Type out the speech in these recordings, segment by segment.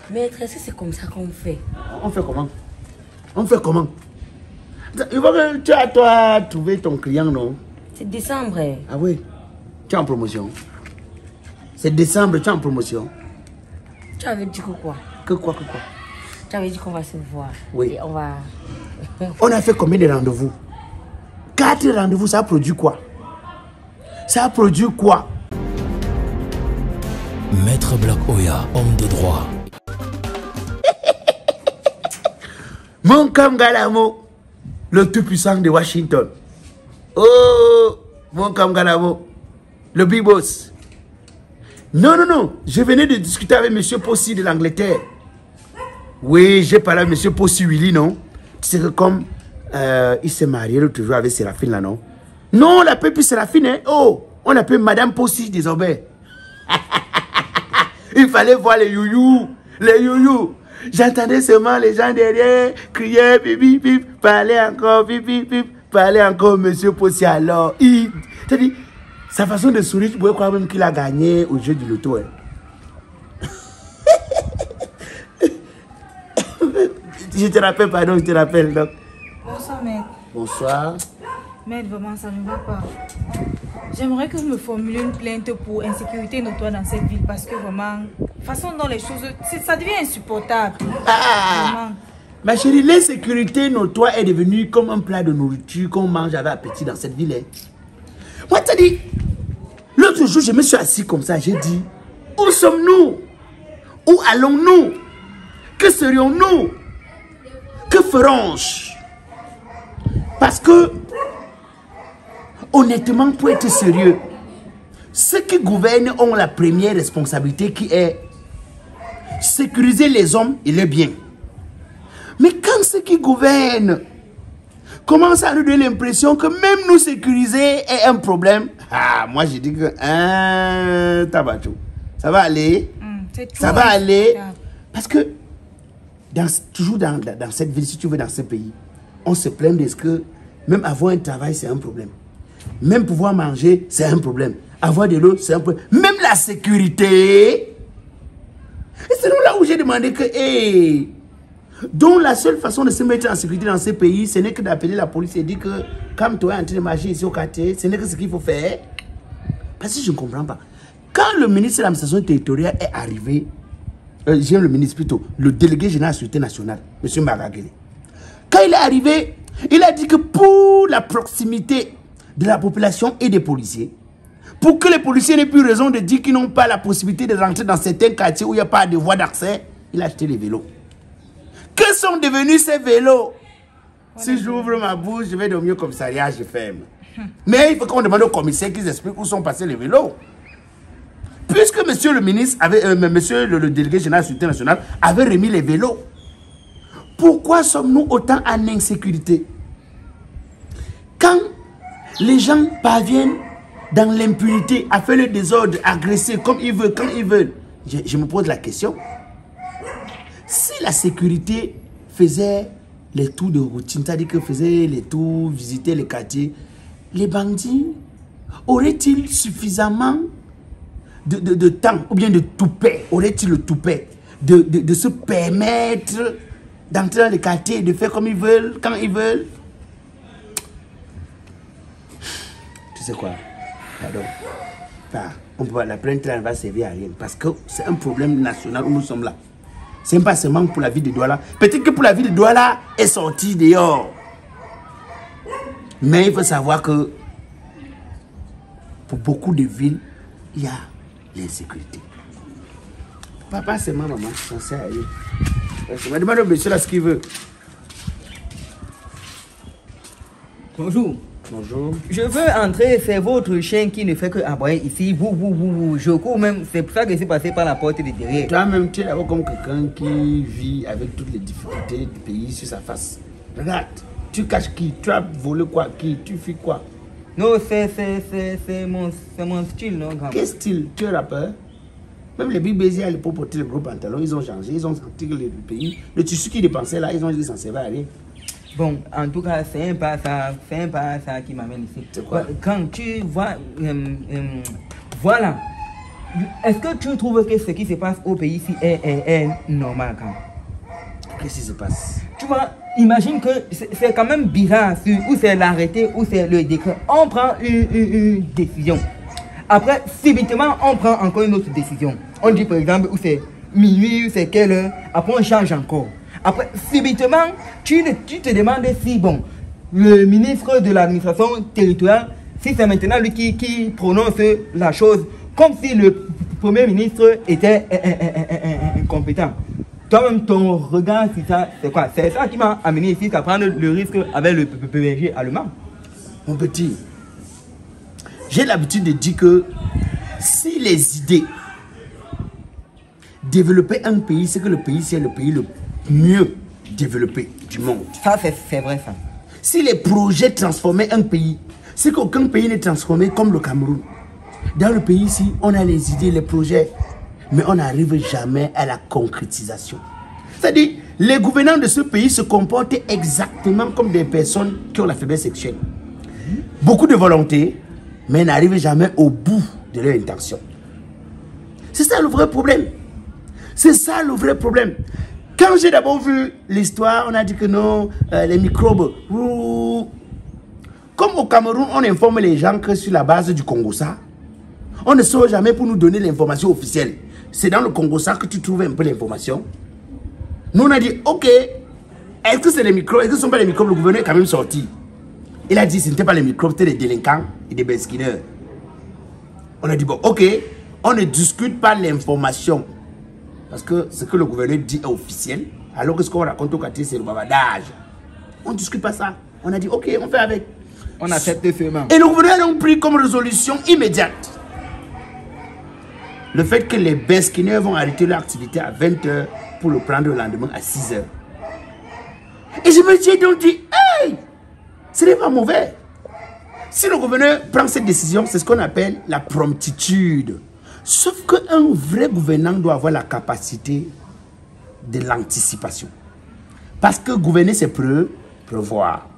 Maître, est-ce que c'est comme ça qu'on fait? On fait comment? On fait comment? Il faut que tu as toi trouvé ton client, non? C'est décembre. Ah oui, tu es en promotion. C'est décembre, tu es en promotion. Tu avais dit que quoi? Que quoi? Tu avais dit qu'on va se voir. Oui. Et on va... On a fait combien de rendez-vous? 4 rendez-vous, ça a produit quoi? Ça a produit quoi? Maître Black Oya, homme de droit. Mon Kamgalamo, le tout-puissant de Washington. Oh, mon Kamgalamo, le big boss. Non, je venais de discuter avec M. Possi de l'Angleterre. Oui, j'ai parlé avec M. Possi Willy, non? Tu sais que comme il s'est marié l'autre jour avec Séraphine là, non? Non, on l'appelle plus Séraphine, hein? Oh, on l'appelle Madame Possi désormais. Il fallait voir les youyou. J'entendais seulement les gens derrière crier, pipi, pip, parler encore, pipi, pip, parler encore, monsieur Possi. Alors, c'est-à-dire, sa façon de sourire, tu pouvais croire même qu'il a gagné au jeu du loto. Hein. Je te rappelle, pardon, je te rappelle. Donc. Bonsoir, maître. Bonsoir. Maître, vraiment, ça ne va pas. J'aimerais que vous me formuliez une plainte pour insécurité notoire dans cette ville parce que vraiment, façon dont les choses, ça devient insupportable. Ma chérie, l'insécurité notoire est devenue comme un plat de nourriture qu'on mange avec appétit dans cette ville. Moi, t'as dit, l'autre jour, je me suis assis comme ça, j'ai dit, où sommes-nous? Où allons-nous? Que serions-nous? Que ferons-je? Parce que, honnêtement, pour être sérieux, ceux qui gouvernent ont la première responsabilité qui est sécuriser les hommes et les biens. Mais quand ceux qui gouvernent commencent à nous donner l'impression que même nous sécuriser est un problème, moi je dis que tabatou, ça va aller, ça va aller, parce que toujours dans cette ville, si tu veux, dans ce pays, on se plaint de ce que même avoir un travail, c'est un problème. Même pouvoir manger, c'est un problème. Avoir de l'eau, c'est un problème. Même la sécurité. Et c'est là où j'ai demandé que, donc la seule façon de se mettre en sécurité dans ce pays, ce n'est que d'appeler la police et dire que, comme toi es en train de marcher ici au quartier, ce n'est que ce qu'il faut faire. Parce que je ne comprends pas. Quand le ministre de l'administration territoriale est arrivé, le ministre plutôt, le délégué général de la Sécurité nationale, M. Magagele, quand il est arrivé, il a dit que pour la proximité de la population et des policiers, pour que les policiers n'aient plus raison de dire qu'ils n'ont pas la possibilité de rentrer dans certains quartiers où il n'y a pas de voie d'accès, il a acheté les vélos. Que sont devenus ces vélos? Si j'ouvre ma bouche, je vais devenir au commissariat, je ferme. Mais il faut qu'on demande au commissaire qu'ils expliquent où sont passés les vélos. Puisque monsieur le ministre, monsieur le délégué général de la Sécurité nationale avait remis les vélos, pourquoi sommes-nous autant en insécurité? Quand les gens parviennent dans l'impunité à faire le désordre, agresser comme ils veulent, quand ils veulent, je me pose la question. Si la sécurité faisait les tours de routine, c'est-à-dire que faisait les tours, visiter les quartiers, les bandits auraient-ils suffisamment de temps, ou bien de toupet, auraient-ils le toupet de se permettre d'entrer dans les quartiers et de faire comme ils veulent, quand ils veulent? Tu sais quoi? Pardon. La plainte ne va servir à rien parce que c'est un problème national où nous sommes là. C'est pas seulement pour la ville de Douala. Peut-être que pour la ville de Douala est sortie dehors. Mais il faut savoir que pour beaucoup de villes, il y a l'insécurité. Papa, c'est ma maman, ça sert à rien. Je me demande au monsieur là ce qu'il veut. Bonjour. Bonjour. Je veux entrer, c'est votre chien qui ne fait que aboyer ici. Vous. Je cours même, c'est pour ça que je suis passé par la porte de derrière. Toi-même, tu es d'abord comme quelqu'un qui vit avec toutes les difficultés du pays sur sa face. Regarde, tu caches qui? Tu as volé quoi? Qui? Tu fuis quoi? Non, c'est mon style, non, grand. Quel style? Tu es rappeur? Même les big baisiers à l'époque portaient les gros pantalons, ils ont changé, ils ont senti que le pays, le tissu qu'ils dépensaient là, ils ont dit que ça ne servait à rien. Bon, en tout cas, c'est un pas ça qui m'amène ici. C'est quoi? Quand tu vois, voilà, Est-ce que tu trouves que ce qui se passe au pays ici est normal quand même? Qu'est-ce qui se passe? Tu vois, imagine que c'est quand même bizarre, ou c'est l'arrêté, ou c'est le décret. On prend une décision. Après, subitement, on prend encore une autre décision. On dit par exemple, où c'est minuit, ou c'est quelle heure. Après, on change encore. Après, subitement, tu te demandes si, bon, le ministre de l'administration territoriale, si c'est maintenant lui qui prononce la chose, comme si le premier ministre était incompétent. Toi-même, ton regard, c'est quoi? C'est ça qui m'a amené ici à prendre le risque avec le PPG allemand. Mon petit, j'ai l'habitude de dire que si les idées développaient un pays, c'est que le pays, c'est le pays le mieux développé du monde. Ça, c'est vrai, ça. Si les projets transformaient un pays, c'est qu'aucun pays n'est transformé comme le Cameroun. Dans le pays ici, on a les idées, les projets, mais on n'arrive jamais à la concrétisation. C'est-à-dire, les gouvernants de ce pays se comportent exactement comme des personnes qui ont la faiblesse sexuelle. Beaucoup de volonté, mais n'arrivent jamais au bout de leur intention. C'est ça le vrai problème. C'est ça le vrai problème. Quand j'ai d'abord vu l'histoire, on a dit que non, les microbes. Comme au Cameroun, on informe les gens que sur la base du Congo-Ça, on ne sort jamais pour nous donner l'information officielle. C'est dans le Congo-Ça que tu trouves un peu l'information. Nous, on a dit, ok, est-ce que c'est les microbes? Est-ce que ce ne sont pas les microbes? Le gouverneur est quand même sorti. Il a dit, ce n'était pas les microbes, c'était des délinquants et des beskineurs. On a dit, bon, ok, on ne discute pas l'information. Parce que ce que le gouverneur dit est officiel. Alors que ce qu'on raconte au quartier, c'est le bavardage. On ne discute pas ça. On a dit, ok, on fait avec. On accepte seulement. Et le gouverneur a pris comme résolution immédiate le fait que les beskineurs vont arrêter leur activité à 20 h pour le prendre le lendemain à 6 h. Et je me suis donc dit, hey, ce n'est pas mauvais. Si le gouverneur prend cette décision, c'est ce qu'on appelle la promptitude. Sauf qu'un vrai gouvernant doit avoir la capacité de l'anticipation. Parce que gouverner, c'est prévoir.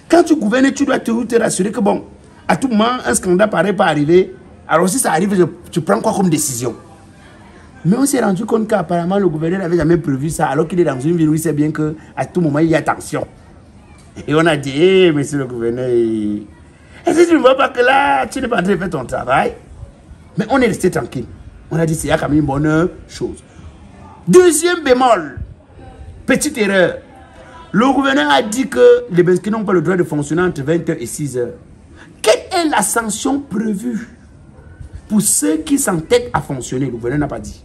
Quand tu gouvernes, tu dois te rassurer que bon, à tout moment, un scandale pareil peut arriver. Alors si ça arrive, tu prends quoi comme décision? Mais on s'est rendu compte qu'apparemment le gouverneur n'avait jamais prévu ça, alors qu'il est dans une ville où il sait bien qu'à tout moment il y a tension. Et on a dit, hé, monsieur le gouverneur, est-ce que tu ne vois pas que là, tu n'es pas en train de faire ton travail? Mais on est resté tranquille. On a dit, c'est quand même une bonne chose. Deuxième bémol, petite erreur. Le gouverneur a dit que les Beskinés n'ont pas le droit de fonctionner entre 20 h et 6 h. Quelle est la sanction prévue pour ceux qui s'entêtent à fonctionner? Le gouverneur n'a pas dit.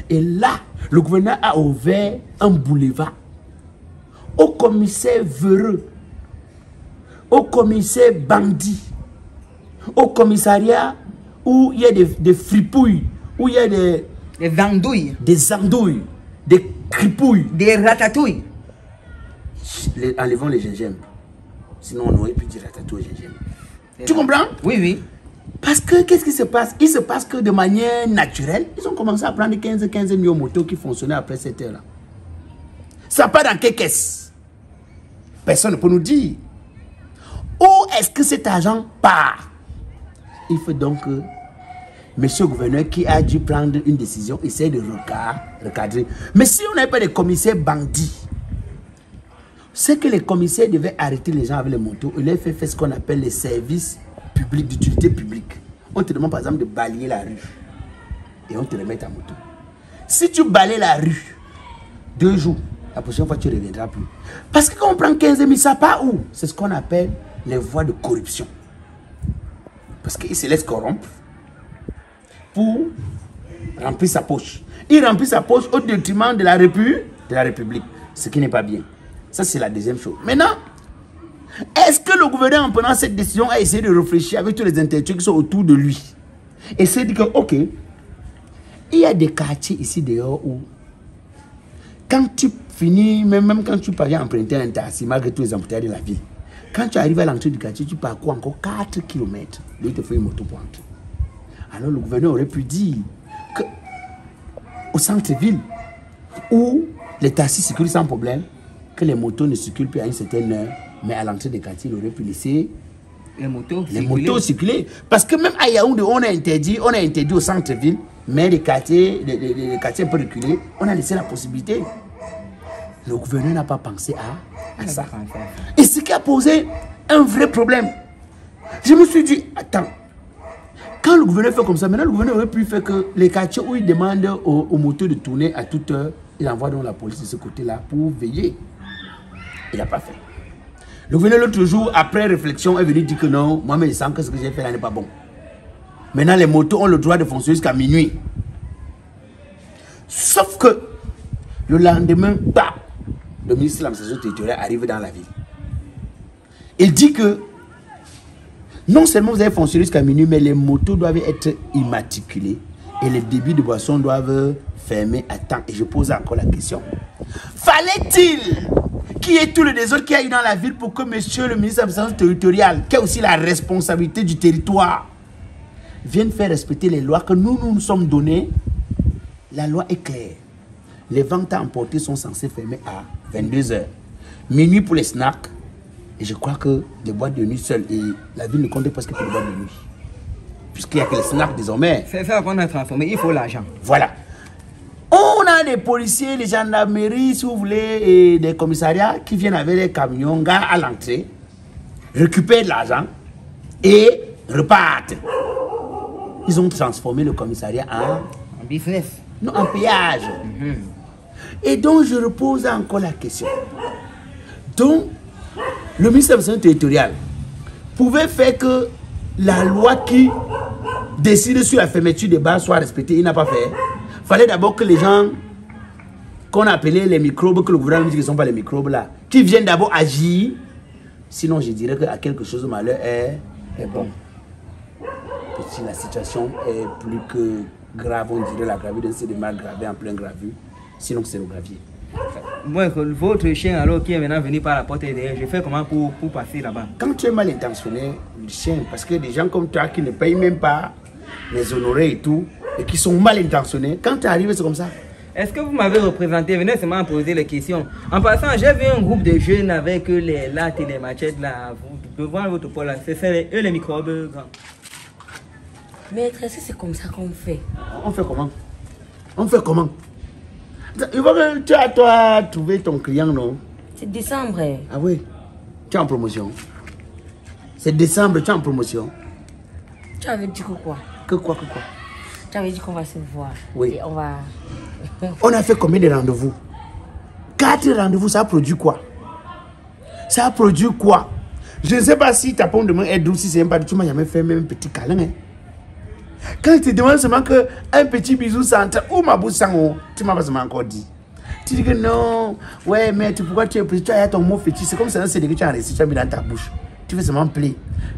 Et là, le gouverneur a ouvert un boulevard au commissaire Vereux, au commissaire Bandit, au commissariat où il y a des fripouilles, où il y a des andouilles, des andouilles, des cripouilles, des ratatouilles. Enlevons les gingembre. Sinon, on aurait pu dire ratatouille au gingembre. Tu comprends? Oui, oui. Parce que, qu'est-ce qui se passe? Il se passe que de manière naturelle, ils ont commencé à prendre 15 000 motos qui fonctionnaient après cette heure-là. Ça part dans quelle caisse? Personne ne peut nous dire. Où est-ce que cet argent part? Il faut donc que monsieur le gouverneur qui a dû prendre une décision essaie de recadrer. Mais si on n'avait pas de commissaires bandits, c'est que les commissaires devaient arrêter les gens avec les motos et leur faire ce qu'on appelle les services publics, d'utilité publique. On te demande par exemple de balayer la rue et on te remet ta moto. Si tu balayes la rue 2 jours, la prochaine fois tu ne reviendras plus. Parce que quand on prend 15 000, ça part où? C'est ce qu'on appelle les voies de corruption. Parce qu'il se laisse corrompre pour remplir sa poche. Il remplit sa poche au détriment de la République, ce qui n'est pas bien. Ça, c'est la deuxième chose. Maintenant, est-ce que le gouverneur, en prenant cette décision, a essayé de réfléchir avec tous les intellectuels qui sont autour de lui? Et s'est dit que, ok, il y a des quartiers ici dehors où, quand tu finis, même quand tu parviens à emprunter un taxi, malgré tous les embouteillages de la ville, quand tu arrives à l'entrée du quartier, tu parcours encore 4 km. Lui, il te faut une moto pour entrer. Alors, le gouverneur aurait pu dire que, au centre-ville, où les taxis circulent sans problème, que les motos ne circulent plus à une certaine heure, mais à l'entrée des quartiers, il aurait pu laisser Les motos circuler. Parce que même à Yaoundé, on a interdit au centre-ville, mais les quartiers un peu reculés, on a laissé la possibilité. Le gouverneur n'a pas pensé à ça. Et ce qui a posé un vrai problème. Je me suis dit, attends, quand le gouverneur fait comme ça, maintenant le gouverneur aurait pu faire que les quartiers où il demande aux motos de tourner à toute heure, il envoie donc la police de ce côté-là pour veiller. Il n'a pas fait. Le gouverneur l'autre jour, après réflexion, est venu dire que non, moi je sens que ce que j'ai fait là n'est pas bon. Maintenant les motos ont le droit de fonctionner jusqu'à minuit. Sauf que le lendemain, bah, le ministre de l'administration territoriale arrive dans la ville. Il dit que non seulement vous avez fonctionné jusqu'à minuit, mais les motos doivent être immatriculées et les débits de boissons doivent fermer à temps. Et je pose encore la question. Fallait-il qu'il y ait tout le désordre qu'il y a eu dans la ville pour que monsieur le ministre de l'administration territoriale, qui a aussi la responsabilité du territoire, vienne faire respecter les lois que nous sommes données? La loi est claire. Les ventes à emporter sont censées fermer à 22 h. Minuit pour les snacks. Et je crois que les boîtes de nuit seules, et la ville ne compte presque plus les boîtes de nuit. Puisqu'il n'y a que les snacks désormais. C'est ça qu'on a transformé, il faut l'argent. Voilà. On a des policiers, les gendarmeries, si vous voulez, et des commissariats qui viennent avec des camions, gars à l'entrée, récupèrent de l'argent et repartent. Ils ont transformé le commissariat en business. Non, en péage. Et donc, je repose encore la question. Donc, le ministère de l'administration territoriale pouvait faire que la loi qui décide sur la fermeture des bars soit respectée. Il n'a pas fait. Il fallait d'abord que les gens qu'on appelait les microbes, que le gouvernement dit qu'ils ne sont pas les microbes là, qui viennent d'abord agir. Sinon, je dirais qu'à quelque chose de malheur est bon. Si la situation est plus que grave, on dirait la gravure c'est de mal gravé en plein gravure. Sinon, c'est le gravier. Moi, votre chien alors qui est maintenant venu par la porte derrière, je fais comment pour passer là-bas? Quand tu es mal intentionné, le chien, parce que des gens comme toi qui ne payent même pas les honoraires et tout, et qui sont mal intentionnés, quand tu arrives, c'est comme ça. Est-ce que vous m'avez représenté? Venez seulement poser les questions. En passant, j'ai vu un groupe de jeunes avec les lattes et les machettes là. Devant votre pôle là, c'est eux les microbes. Maître, est-ce que c'est comme ça qu'on fait? On fait comment? On fait comment? Il faut que tu as toi trouvé ton client, non? C'est décembre. Ah oui, tu es en promotion. C'est décembre, tu es en promotion. Tu avais dit que quoi? Que quoi? Tu avais dit qu'on va se voir. Oui. Et on va... On a fait combien de rendez-vous? 4 rendez-vous, ça a produit quoi? Ça a produit quoi? Je ne sais pas si ta pomme de main est douce, si c'est pas, tu m'as jamais fait même un petit câlin. Hein? Quand il te demande seulement qu'un petit bisou centre ou ma bouche sang, tu m'as pas seulement encore dit. Tu dis que non, ouais, mais pourquoi tu es pressé? Tu as ton mot fétiche, c'est comme ça, c'est que tu as resté, tu as mis dans ta bouche. Tu veux seulement play.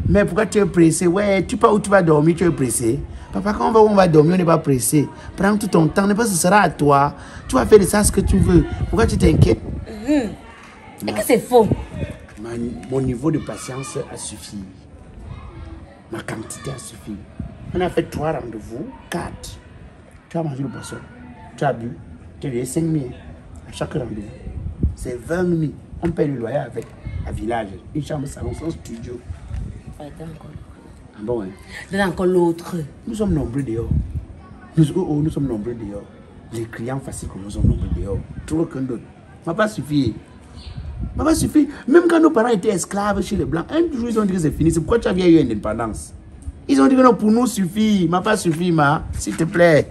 Mais pourquoi tu es pressé? Ouais, tu pars où tu vas dormir, tu es pressé. Papa, quand on va dormir, on n'est pas pressé. Prends tout ton temps, ce sera à toi. Tu vas faire de ça ce que tu veux. Pourquoi tu t'inquiètes? Et que c'est faux? Mon niveau de patience a suffi. Ma quantité a suffi. On a fait 3 rendez-vous, 4. Tu as mangé le poisson, tu as bu, tu as payé 5 000 à chaque rendez-vous. C'est 20 000. On paye le loyer avec un village, une chambre, salon, son studio. Ah bon, hein? Donne encore l'autre. Nous sommes nombreux dehors. Nous sommes nombreux dehors. Les clients faciles que nous sommes nombreux dehors. Trop qu'un d'autre. Ça n'a pas suffi. Ça n'a pas suffi. Même quand nos parents étaient esclaves chez les Blancs, un jour ils ont dit que c'est fini. C'est pourquoi tu avais eu une indépendance. Ils ont dit que non, pour nous suffit. Ça n'a pas suffi, s'il te plaît.